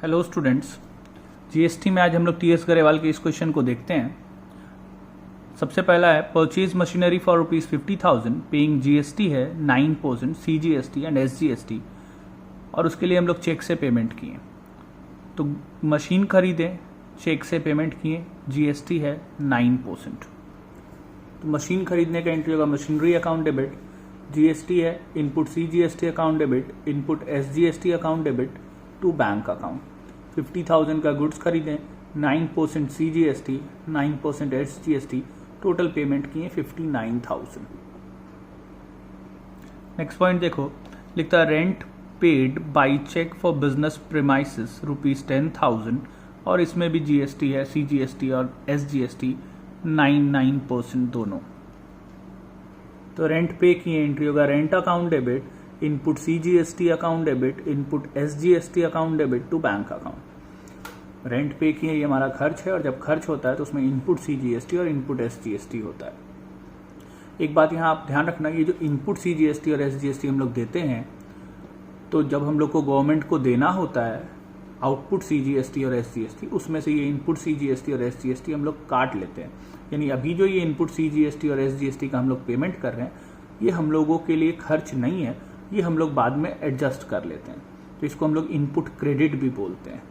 Hello students, GST में आज हम लोग टीएस गरेवाल के इस क्वेश्चन को देखते हैं। सबसे पहला है purchase machinery for ₹50,000 paying GST है 9%, सीजीएसटी एंड एसजीएसटी, और उसके लिए हम लोग चेक से पेमेंट किए। तो मशीन खरीदें, चेक से पेमेंट किए, जीएसटी है 9%। तो मशीन खरीदने का एंट्री होगा मशीनरी अकाउंट डेबिट, जीएसटी है input CGST account debit, input SGST account debit to bank account. 50,000 का गुड्स खरीदें, 9% सीजीएसटी, 9% एसजीएसटी, टोटल पेमेंट किए 59,000। नेक्स्ट पॉइंट देखो, लिखता है rent paid by cheque for business premises ₹10,000, और इसमें भी जीएसटी है, सीजीएसटी और एसजीएसटी 9% दोनों। तो रेंट पे किए, एंट्री होगा rent account debit, input CGST account debit, input SGST account debit to bank account. Rent pay किए, ये हमारा खर्च है, और जब खर्च होता है तो उसमें इनपुट सीजीएसटी और इनपुट एसजीएसटी होता है। एक बात यहाँ आप ध्यान रखना, ये जो इनपुट सीजीएसटी और एसजीएसटी हम लोग देते हैं, तो जब हम लोग को गवर्नमेंट को देना होता है आउटपुट सीजीएसटी और एसजीएसटी, उसमें से ये इनपुट सीजीएसटी और एसजीएसटी हम लोग काट लेते हैं। यानी अभी जो ये इनपुट सीजीएसटी और एसजीएसटी का हम लोग पेमेंट कर रहे हैं, ये हम लोगों के लिए खर्च नहीं है, ये हम लोग बाद में एडजस्ट कर लेते हैं। तो इसको हम लोग इनपुट क्रेडिट भी बोलते हैं।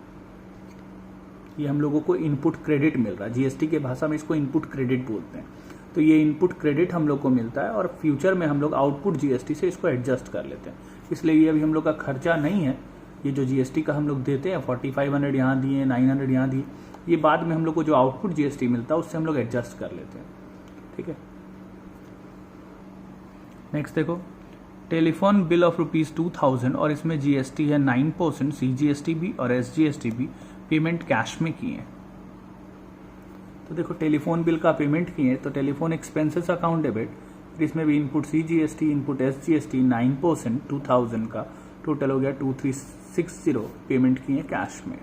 ये हम लोगों को इनपुट क्रेडिट मिल रहा है, जीएसटी के भाषा में इसको इनपुट क्रेडिट बोलते हैं। तो ये इनपुट क्रेडिट हम लोग को मिलता है, और फ्यूचर में हम लोग आउटपुट जीएसटी से इसको एडजस्ट कर लेते हैं। इसलिए ये अभी हम लोग का खर्चा नहीं है। ये जो जीएसटी का हम लोग देते हैं 4500 यहाँ दिए, 900 यहाँ दिए, ये बाद में हम लोग को जो आउटपुट जीएसटी मिलता है उससे हम लोग एडजस्ट कर लेते हैं। ठीक है, नेक्स्ट देखो, टेलीफोन बिल ऑफ ₹2,000, और इसमें जीएसटी है 9%, सीजीएसटी भी और एसजीएसटी भी, पेमेंट कैश में किए। तो देखो, टेलीफोन बिल का पेमेंट किए तो टेलीफोन एक्सपेंसेस अकाउंट डेबिट, इसमें भी इनपुट सीजीएसटी, इनपुट एसजीएसटी 9%, 2000 का टोटल हो गया 2360, पेमेंट किए कैश में।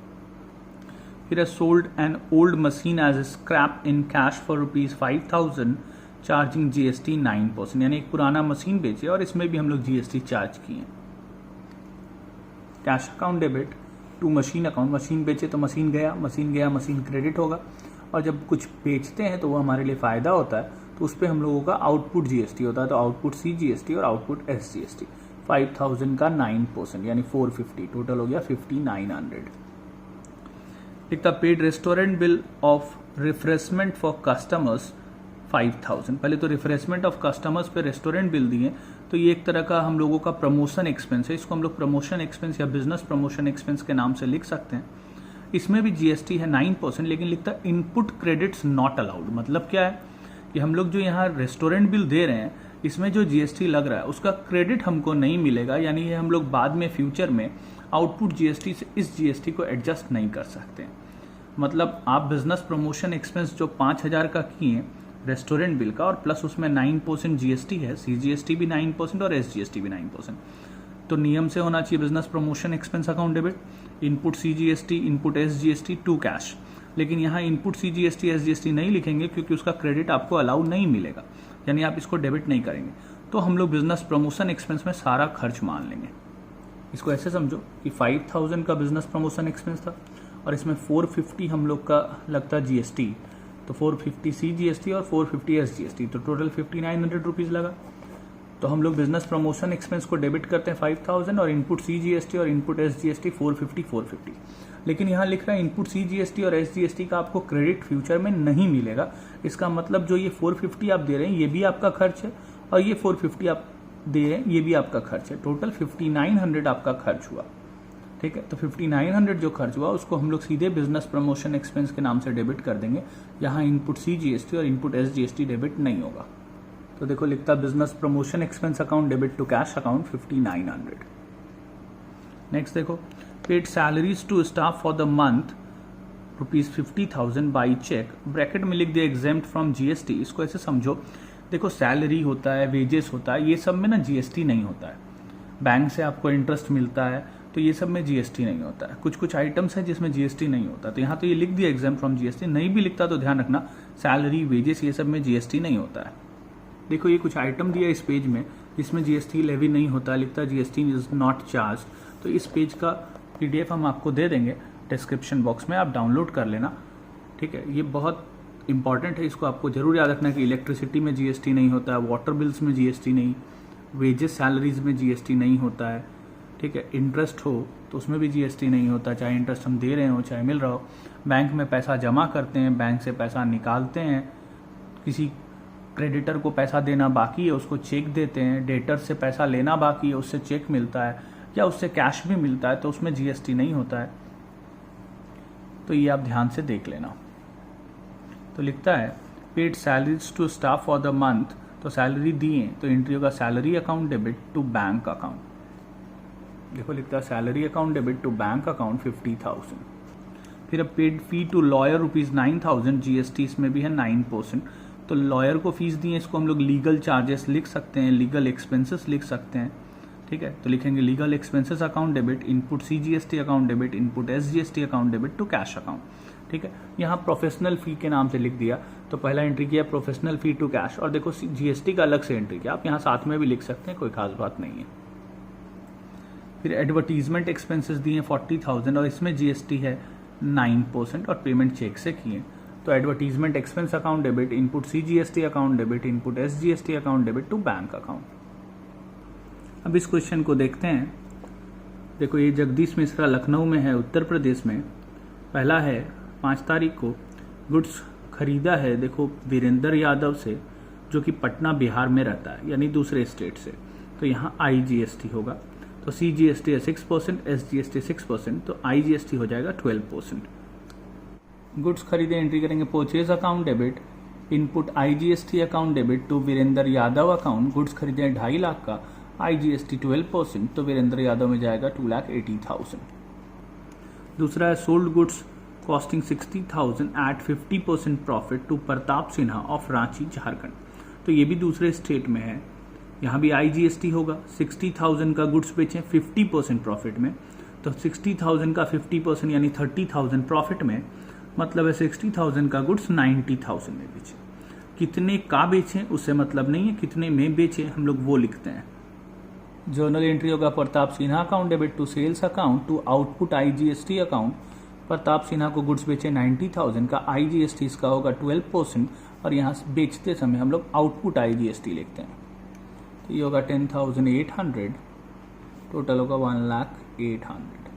फिर है sold an old machine as scrap in cash for ₹5,000, charging GST 9%, यानी एक पुराना मशीन बेचे और इसमें भी हम लोग जीएसटी चार्ज किए। Cash account debit to machine account, machine बेचे तो मशीन गया, मशीन क्रेडिट होगा, और जब कुछ बेचते हैं तो वो हमारे लिए फायदा होता है, तो उस पर हम लोगों का आउटपुट जीएसटी होता है। तो आउटपुट सीजीएसटी और आउटपुट एसजीएसटी, 5,000 का 9%, यानी 450, टोटल हो गया 5900। लिखता paid restaurant bill of refreshment for customers 5,000। पहले तो रिफ्रेशमेंट ऑफ कस्टमर्स पे रेस्टोरेंट बिल दिए, तो ये एक तरह का हम लोगों का प्रमोशन एक्सपेंस है। इसको हम लोग प्रमोशन एक्सपेंस या बिजनेस प्रमोशन एक्सपेंस के नाम से लिख सकते हैं। इसमें भी जीएसटी है 9%, लेकिन लिखता है इनपुट क्रेडिट्स नॉट अलाउड। मतलब क्या है कि हम लोग जो यहाँ रेस्टोरेंट बिल दे रहे हैं, इसमें जो जीएसटी लग रहा है उसका क्रेडिट हमको नहीं मिलेगा, यानी ये हम लोग बाद में फ्यूचर में आउटपुट जीएसटी से इस जीएसटी को एडजस्ट नहीं कर सकते। मतलब आप बिजनेस प्रमोशन एक्सपेंस जो 5,000 का किए रेस्टोरेंट बिल का, और प्लस उसमें 9% जीएसटी है, सीजीएसटी भी 9% और एसजीएसटी भी 9%, तो नियम से होना चाहिए business promotion expense account debit, input CGST, input SGST to cash. लेकिन यहाँ इनपुट सीजीएसटी एसजीएसटी नहीं लिखेंगे क्योंकि उसका क्रेडिट आपको अलाउ नहीं मिलेगा, यानी आप इसको डेबिट नहीं करेंगे। तो हम लोग बिजनेस प्रमोशन एक्सपेंस में सारा खर्च मान लेंगे। इसको ऐसे समझो कि 5,000 का बिजनेस प्रमोशन एक्सपेंस था, और इसमें 450 हम लोग का लगता है जीएसटी, तो 450 सीजीएसटी और 450 एसजीएसटी, तो टोटल 5900 रुपीज़ लगा। तो हम लोग बिजनेस प्रमोशन एक्सपेंस को डेबिट करते हैं 5,000, और इनपुट सीजीएसटी और इनपुट एसजीएसटी 450। लेकिन यहाँ लिख रहा है इनपुट सीजीएसटी और एसजीएसटी का आपको क्रेडिट फ्यूचर में नहीं मिलेगा। इसका मतलब जो ये 450 आप दे रहे हैं ये भी आपका खर्च है, और ये 450 आप दे रहे हैं ये भी आपका खर्च है। टोटल 5900 आपका खर्च हुआ। ठीक है, तो 5900 जो खर्च हुआ उसको हम लोग सीधे बिजनेस प्रमोशन एक्सपेंस के नाम से डेबिट कर देंगे। यहाँ इनपुट सीजीएसटी और इनपुट एसजीएसटी डेबिट नहीं होगा। तो देखो, लिखता business promotion expense account debit to cash account 5900। Next देखो, paid salaries to staff for the month ₹50,000 by cheque, bracket में लिख दिया एग्जेम्प्ट फ्रॉम जीएसटी। इसको ऐसे समझो, देखो सैलरी होता है, वेजेस होता है, ये सब में ना जीएसटी नहीं होता है। बैंक से आपको इंटरेस्ट मिलता है, तो ये सब में जीएसटी नहीं होता है। कुछ कुछ आइटम्स है जिसमें जीएसटी नहीं होता, तो यहाँ तो ये लिख दिया एग्जाम फ्रॉम जीएसटी। नहीं भी लिखता तो ध्यान रखना, सैलरी, वेजेस, ये सब में जीएसटी नहीं होता है। देखो, ये कुछ आइटम दिया इस पेज में जिसमें जीएसटी लेवी नहीं होता, लिखता जीएसटी इज नॉट चार्ज। तो इस पेज का पीडीएफ हम आपको दे देंगे, डिस्क्रिप्शन बॉक्स में, आप डाउनलोड कर लेना, ठीक है। ये बहुत इंपॉर्टेंट है, इसको आपको जरूर याद रखना कि इलेक्ट्रिसिटी में जीएसटी नहीं होता है, वाटर बिल्स में जीएसटी नहीं, वेजेस सैलरीज में जीएसटी नहीं होता है, ठीक है। इंटरेस्ट हो तो उसमें भी जीएसटी नहीं होता, चाहे इंटरेस्ट हम दे रहे हो चाहे मिल रहा हो। बैंक में पैसा जमा करते हैं, बैंक से पैसा निकालते हैं, किसी क्रेडिटर को पैसा देना बाकी है उसको चेक देते हैं, डेटर से पैसा लेना बाकी है उससे चेक मिलता है, या उससे कैश भी मिलता है तो उसमें जीएसटी नहीं होता है। तो ये आप ध्यान से देख लेना। तो लिखता है paid salaries to staff for the month, तो सैलरी दिए तो एंट्री होगा salary account debit to bank account. देखो लिखता है salary account debit to bank account 50,000। फिर अब paid fee to lawyer ₹9,000, GST इसमें भी है 9%। तो लॉयर को फीस दिए, इसको हम लोग लीगल चार्जेस लिख सकते हैं, लीगल एक्सपेंसेस लिख सकते हैं, ठीक है। तो लिखेंगे legal expenses account debit, input CGST account debit, input SGST account debit to cash account, ठीक है। यहाँ प्रोफेशनल फी के नाम से लिख दिया, तो पहला एंट्री किया प्रोफेशनल फी टू कैश, और देखो जीएसटी का अलग से एंट्री किया, आप यहाँ साथ में भी लिख सकते हैं, कोई खास बात नहीं है। फिर एडवर्टीजमेंट एक्सपेंसेस दिए 40,000 और इसमें जीएसटी है 9% और पेमेंट चेक से किए, तो advertisement expense account debit, input CGST account debit, input SGST account debit to bank account. अब इस क्वेश्चन को देखते हैं। देखो ये जगदीश मिश्रा लखनऊ में है, उत्तर प्रदेश में। पहला है 5 तारीख को गुड्स खरीदा है, देखो वीरेंद्र यादव से, जो कि पटना बिहार में रहता है, यानी दूसरे स्टेट से, तो यहाँ आईजीएसटी होगा। तो सीजीएसटी है 6%, एसजीएसटी 6%, तो आईजीएसटी हो जाएगा 12%। गुड्स खरीदे एंट्री करेंगे purchase account debit, input IGST account debit to Virendra Yadav account. Goods खरीदे 2.5 लाख का, आईजीएसटी 12%, तो वीरेंद्र यादव में जाएगा 2,80,000। दूसरा है sold goods costing 60,000 at 50% profit to Pratap Sinha of Ranchi Jharkhand, तो ये भी दूसरे स्टेट में है, यहाँ भी आईजीएसटी होगा। 60,000 का गुड्स बेचें 50% प्रॉफिट में, तो 60,000 का 50% यानी 30,000 प्रॉफिट में, मतलब है 60,000 का गुड्स 90,000 में बेचें। कितने का बेचें उससे मतलब नहीं है, कितने में बेचें हम लोग वो लिखते हैं। जर्नल एंट्री होगा Pratap Sinha account debit to sales account to output IGST account. Pratap Sinha को गुड्स बेचे 90,000 का, आईजीएसटी इसका होगा 12%, और यहाँ बेचते समय हम लोग आउटपुट आईजीएसटी लिखते हैं, तो ये होगा 10,800, टोटल होगा 1,08,000।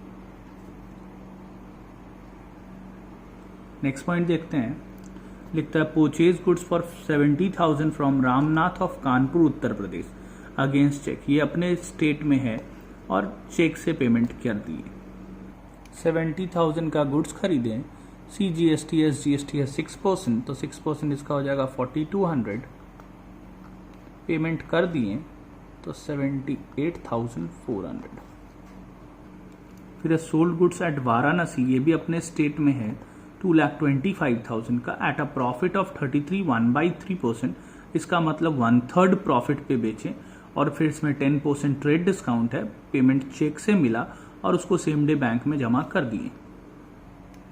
नेक्स्ट पॉइंट देखते हैं। लिखता है purchase goods for 70,000 from Ramnath of Kanpur Uttar Pradesh against cheque, ये अपने स्टेट में है और चेक से पेमेंट कर दी। 70,000 का गुड्स खरीदें, सीजीएसटी एसजीएसटी है 6%, तो 6% इसका हो जाएगा 4,200, पेमेंट कर दिए तो 78,400। फिर सोल्ड गुड्स एट वाराणसी, ये भी अपने स्टेट में है, 2,25,000 का एट अ प्रॉफिट ऑफ 33 1/3%, इसका मतलब 1/3 प्रॉफिट पे बेचें, और फिर इसमें 10% ट्रेड डिस्काउंट है, पेमेंट चेक से मिला और उसको सेम डे बैंक में जमा कर दिए।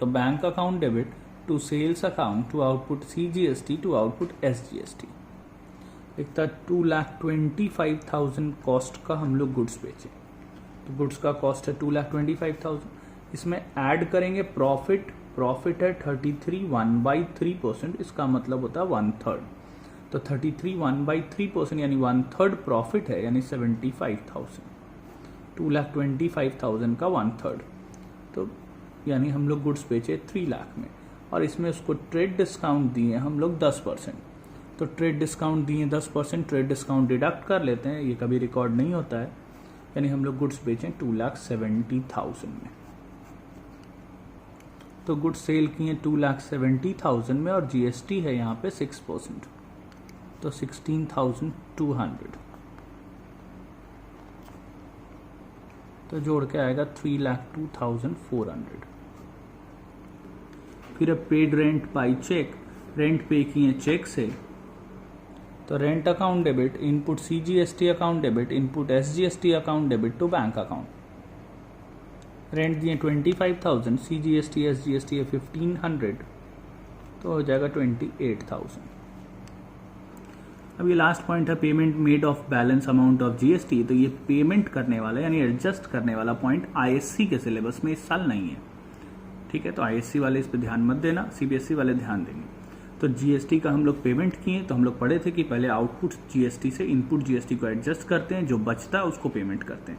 तो bank account debit to sales account to output CGST to output SGST. लिखता 2,25,000 कॉस्ट का हम लोग गुड्स बेचे, तो गुड्स का कॉस्ट है 2,25,000, इसमें ऐड करेंगे प्रॉफिट, प्रॉफिट है 33 1/3%, इसका मतलब होता है 1/3, तो 33 1/3% यानी 1/3 प्रॉफिट है, यानी 75,000। 2,25,000 का 1/3, तो यानी हम लोग गुड्स बेचे 3 लाख में, और इसमें उसको ट्रेड डिस्काउंट दिए हम लोग 10%, तो ट्रेड डिस्काउंट दिए 10%, ट्रेड डिस्काउंट डिडक्ट कर लेते हैं, ये कभी रिकॉर्ड नहीं होता है, यानी हम लोग गुड्स बेचें 2,70,000 में। तो गुड्स सेल किए 2,70,000 में, और जीएसटी है यहाँ पे 6%, तो 16,200, तो जोड़ के आएगा 3,02,400। फिर अब paid rent by cheque, rent pay किए चेक से, तो rent account debit, input CGST account debit, input SGST account debit to bank account. Rent दिए 25,000, सीजीएसटी एसजीएसटी है 1,500, तो हो जाएगा 28,000। अब ये लास्ट पॉइंट है payment made of balance amount of GST, तो ये पेमेंट करने वाला यानी एडजस्ट करने वाला पॉइंट आईएससी के सिलेबस में इस साल नहीं है, ठीक है, तो ISC वाले इस पे ध्यान मत देना, CBSE वाले ध्यान देंगे। तो GST का हम लोग पेमेंट किए, तो हम लोग पढ़े थे कि पहले आउटपुट GST से इनपुट GST को एडजस्ट करते हैं, जो बचता है उसको पेमेंट करते हैं।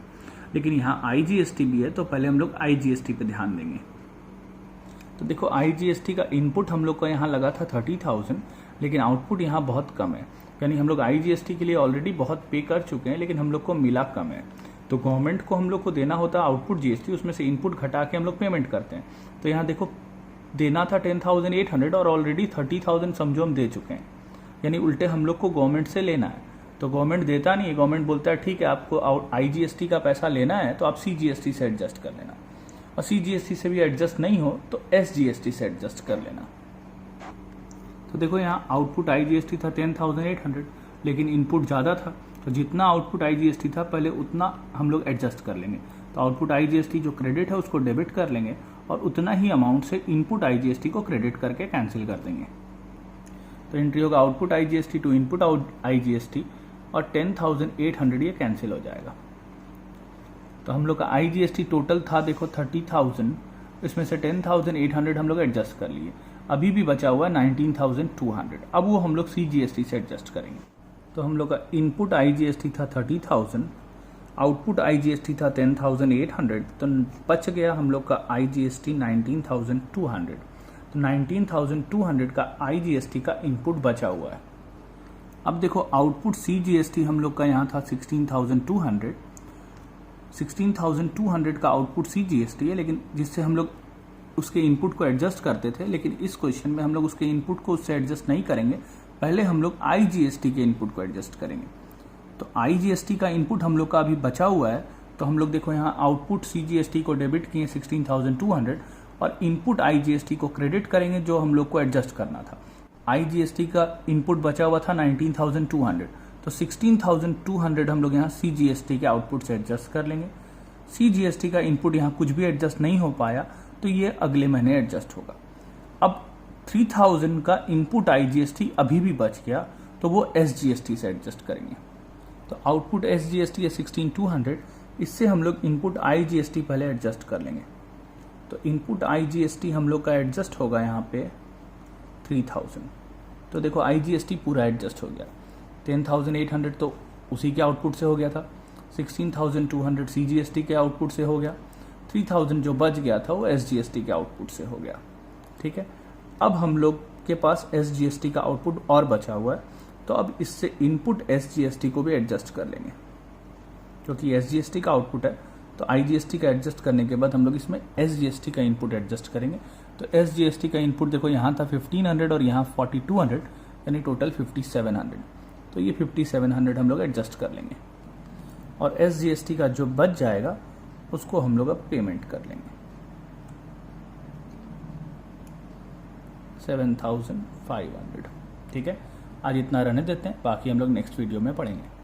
लेकिन यहाँ IGST भी है, तो पहले हम लोग IGST पे ध्यान देंगे। तो देखो IGST का इनपुट हम लोग का यहाँ लगा था 30,000, लेकिन आउटपुट यहाँ बहुत कम है, यानी हम लोग IGST के लिए ऑलरेडी बहुत पे कर चुके हैं, लेकिन हम लोग को मिला कम है। तो गवर्नमेंट को हम लोग को देना होता है आउटपुट GST, उसमें से इनपुट घटा के हम लोग पेमेंट करते हैं। तो यहाँ देखो देना था 10,800 और ऑलरेडी 30,000 समझो हम दे चुके हैं, यानी उल्टे हम लोग को गवर्नमेंट से लेना है। तो गवर्नमेंट देता नहीं है, गवर्नमेंट बोलता है ठीक है आपको IGST का पैसा लेना है तो आप CGST से एडजस्ट कर लेना, और CGST से भी एडजस्ट नहीं हो तो SGST से एडजस्ट कर लेना। तो देखो यहाँ आउटपुट IGST था 10,800, लेकिन इनपुट ज़्यादा था, तो जितना आउटपुट IGST था पहले उतना हम लोग एडजस्ट कर लेंगे। तो आउटपुट IGST जो क्रेडिट है उसको डेबिट कर लेंगे और उतना ही अमाउंट से इनपुट IGST को क्रेडिट करके कैंसिल कर देंगे। तो एंट्री होगा output IGST to input IGST और 10,800 ये कैंसिल हो जाएगा। तो हम लोग का IGST टोटल था देखो 30,000, इसमें से 10,800 हम लोग एडजस्ट कर लिए, अभी भी बचा हुआ 19,200। अब वो हम लोग CGST से एडजस्ट करेंगे। तो हम लोग का इनपुट IGST था 30,000, आउटपुट IGST था 10,800, तो बच गया हम लोग का IGST 19,200। तो 19,200 का IGST का इनपुट बचा हुआ है। अब देखो आउटपुट CGST हम लोग का यहाँ था 16,200, 16,200 का आउटपुट CGST है, लेकिन जिससे हम लोग उसके इनपुट को एडजस्ट करते थे, लेकिन इस क्वेश्चन में हम लोग उसके इनपुट को उससे एडजस्ट नहीं करेंगे, पहले हम लोग IGST के इनपुट को एडजस्ट करेंगे। तो IGST का इनपुट हम लोग का अभी बचा हुआ है, तो हम लोग देखो यहाँ आउटपुट CGST को डेबिट किए 16,200 और इनपुट IGST को क्रेडिट करेंगे जो हम लोग को एडजस्ट करना था। IGST का इनपुट बचा हुआ था 19,200, तो 16,200 हम लोग यहाँ CGST के आउटपुट से एडजस्ट कर लेंगे। CGST का इनपुट यहाँ कुछ भी एडजस्ट नहीं हो पाया, तो ये अगले महीने एडजस्ट होगा। अब 3,000 का इनपुट IGST अभी भी बच गया, तो वो SGST से एडजस्ट करेंगे। तो आउटपुट SGST है 16,200, इससे हम लोग इनपुट IGST पहले एडजस्ट कर लेंगे। तो इनपुट IGST हम लोग का एडजस्ट होगा यहाँ पे 3,000। तो देखो IGST पूरा एडजस्ट हो गया, 10,800 तो उसी के आउटपुट से हो गया था, 16,200 CGST के आउटपुट से हो गया, 3,000 जो बच गया था वो SGST के आउटपुट से हो गया। ठीक है, अब हम लोग के पास SGST का आउटपुट और बचा हुआ है, तो अब इससे इनपुट SGST को भी एडजस्ट कर लेंगे, क्योंकि SGST का आउटपुट है तो IGST का एडजस्ट करने के बाद हम लोग इसमें SGST का इनपुट एडजस्ट करेंगे। तो SGST का इनपुट देखो यहाँ था 1,500 और यहाँ 4,200, यानी टोटल 5,700। तो ये 5,700 हम लोग एडजस्ट कर लेंगे और SGST का जो बच जाएगा उसको हम लोग अब पेमेंट कर लेंगे 7,500। ठीक है, आज इतना रहने देते हैं, बाकी हम लोग नेक्स्ट वीडियो में पढ़ेंगे।